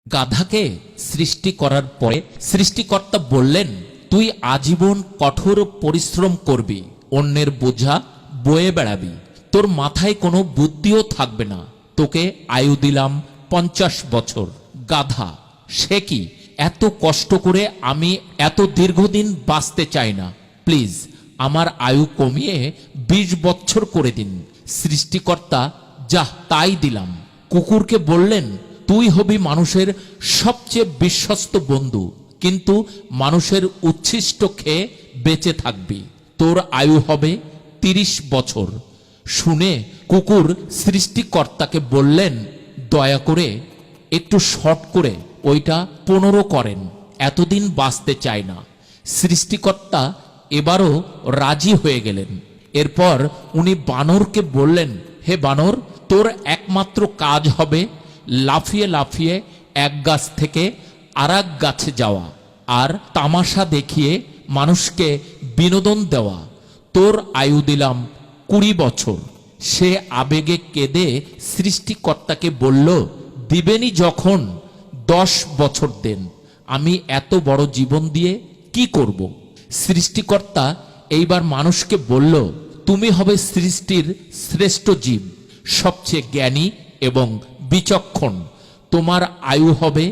গাধাকে সৃষ্টি করার পরে সৃষ্টিকর্তা বললেন, তুই আজীবন কঠোর পরিশ্রম করবি, অন্যের বোঝা বয়ে বেড়াবি, তোর মাথায় কোনো বুদ্ধিও থাকবে না, তোকে আয়ু দিলাম 50 বছর। গাধা, সে কি, এত কষ্ট করে আমি এত দীর্ঘদিন বাঁচতে চাই না, প্লিজ আমার আয়ু কমিয়ে 20 বছর করে দিন। সৃষ্টিকর্তা, যা তাই দিলাম। কুকুরকে বললেন, তুই হবি মানুষের সবচেয়ে বিশ্বস্ত বন্ধু, কিন্তু মানুষের উচ্ছিষ্ট খেয়ে বেঁচে থাকবি, তোর আয়ু হবে 30 বছর। শুনে কুকুর সৃষ্টিকর্তাকে বললেন, দয়া করে একটু শর্ট করে ওইটা 15 করেন, এতদিন বাঁচতে চায় না। সৃষ্টিকর্তা এবারও রাজি হয়ে গেলেন। এরপর উনি বানরকে বললেন, হে বানর, তোর একমাত্র কাজ হবে লাফিয়ে লাফিয়ে এক গাছ থেকে আরেক গাছে যাওয়া আর তামাশা দেখিয়ে মানুষকে বিনোদন দেওয়া। তোর আয়ু দিলাম 20 বছর। সে আবেগে কেঁদে সৃষ্টিকর্তাকে বলল, দিবেনই যখন 10 বছর দেন, আমি এত বড় জীবন দিয়ে কি করব? সৃষ্টিকর্তা এইবার মানুষকে বলল, তুমি হবে সৃষ্টির শ্রেষ্ঠ জীব, সবচেয়ে জ্ঞানী এবং বিচক্ষণ, তোমার আয়ু হবে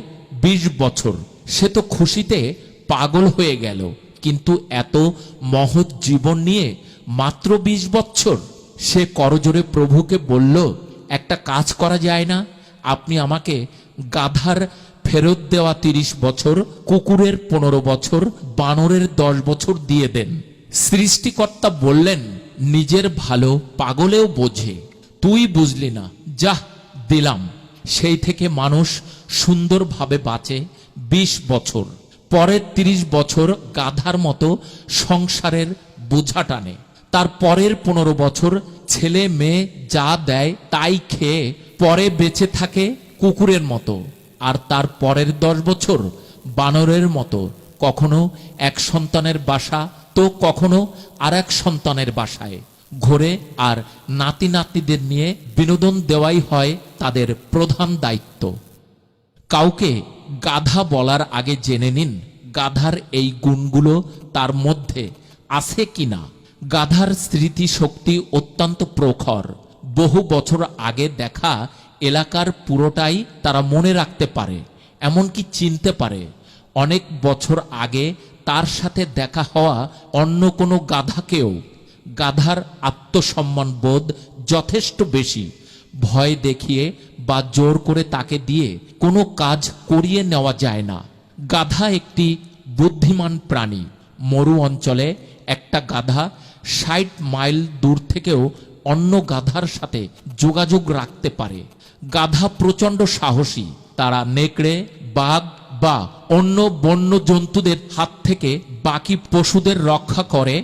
20 বছর। সে তো খুশিতে পাগল হয়ে গেল, কিন্তু এত মহৎ জীবন নিয়ে মাত্র 20 বছর। সে করজোরে প্রভুকে বলল, একটা কাজ করা যায় না? আপনি আমাকে গাধার ফেরত দেওয়া 30 বছর, কুকুরের 15 বছর, বানরের 10 বছর দিয়ে দেন। সৃষ্টিকর্তা বললেন, নিজের ভালো পাগলেও বোঝে, তুই বুঝলি না, যা দিলাম। সেই থেকে মানুষ সুন্দরভাবে বাঁচে 20 বছর। পরের 30 বছর গাধার মতো সংসারের বোঝা টানে। তার পরের 15 বছর ছেলে মেয়ে যা দেয় তাই খেয়ে পরে বেঁচে থাকে কুকুরের মতো। আর তার পরের 10 বছর বানরের মতো, কখনো এক সন্তানের বাসা তো কখনো আর এক সন্তানের বাসায় ঘোরে, আর নাতি নাতনিদের নিয়ে বিনোদন দেওয়াই হয় তাদের প্রধান দায়িত্ব। কাউকে গাধা বলার আগে জেনে নিন গাধার এই গুণগুলো তার মধ্যে আছে কিনা। গাধার স্মৃতিশক্তি অত্যন্ত প্রখর। বহু বছর আগে দেখা এলাকার পুরোটাই তারা মনে রাখতে পারে, এমনকি চিনতে পারে। অনেক বছর আগে তার সাথে দেখা হওয়া অন্য কোনো গাধাকেও। গাধার আত্মসম্মান বোধ যথেষ্ট বেশি। ভয় দেখিয়ে বা জোর করে তাকে দিয়ে কোনো কাজ করিয়ে নেওয়া যায় না। গাধা একটি বুদ্ধিমান প্রাণী। মরু অঞ্চলে একটা গাধা 60 মাইল দূর থেকেও অন্য গাধার সাথে যোগাযোগ রাখতে পারে। গাধা প্রচণ্ড সাহসী। তারা নেকড়ে, বাঘ বা অন্য বন্য জন্তুদের হাত থেকে বাকি পশুদের রক্ষা করে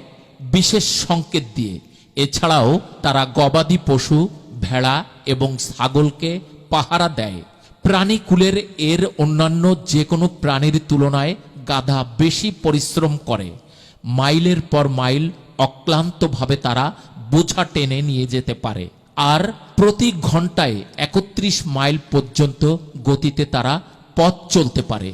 বিশেষ সংকেত দিয়ে। এছাড়াও তারা গবাদি পশু, ভেড়া এবং ছাগলকে পাহারা দেয়। প্রাণীকুলের এর অন্যান্য যে কোনো প্রাণীর তুলনায় গাধা বেশি পরিশ্রম করে। মাইলের পর মাইল অক্লান্তভাবে তারা বোঝা টেনে নিয়ে যেতে পারে, আর প্রতি ঘন্টায় 31 মাইল পর্যন্ত গতিতে তারা পথ চলতে পারে।